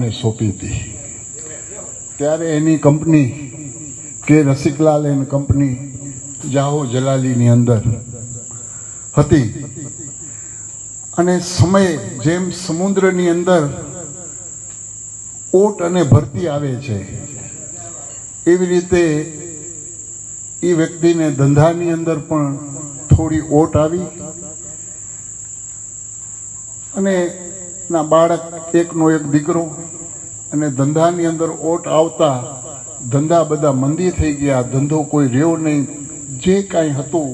મને સોંપી હતી ત્યારે એની કંપની કે રસિકલાલ એન્ડ કંપની જાહો જલાલીની અંદર હતી અને સમય જેમ સમુદ્રની અંદર ઓટ અને ભરતી આવે છે એવી રીતે એ વ્યક્તિને ધંધાની અંદર પણ થોડી ઓટ આવી અને ના બાળક એકનો એક દીકરો અને ધંધાની અંદર ઓટ આવતા ધંધા બધા મંદી થઈ ગયા, ધંધો કોઈ રહ્યો નહીં, જે કાંઈ હતું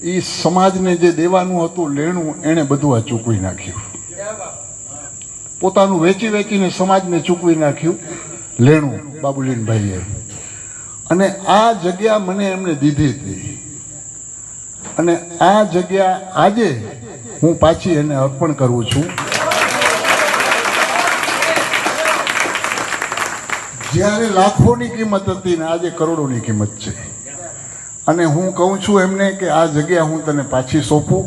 એ સમાજને જે દેવાનું હતું લેણું એણે બધું આ ચૂકવી નાખ્યું, પોતાનું વેચી વેચીને સમાજને ચૂકવી નાખ્યું લેણું બાબુલીનભાઈએ. અને આ જગ્યા મને એમને દીધી હતી અને આ જગ્યા આજે હું પાછી એને અર્પણ કરું છું. જ્યારે લાખોની કિંમત હતી ને આજે કરોડોની કિંમત છે. અને હું કહું છું એમને કે આ જગ્યા હું તને પાછી સોંપું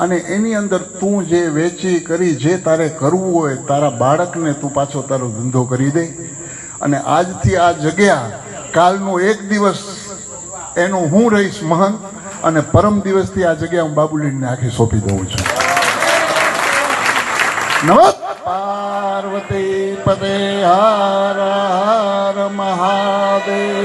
અને એની અંદર તું જે વેચી કરી જે તારે કરવું હોય તારા બાળકને તું પાછો તારો ધંધો કરી દે. અને આજથી આ જગ્યા કાલનો એક દિવસ એનો હું રહીશ મહંત અને પરમ દિવસથી આ જગ્યા હું બાબુલીને આખી સોંપી દઉં છું. નમઃ પાર્વતી પતે હર હર મહાદેવ.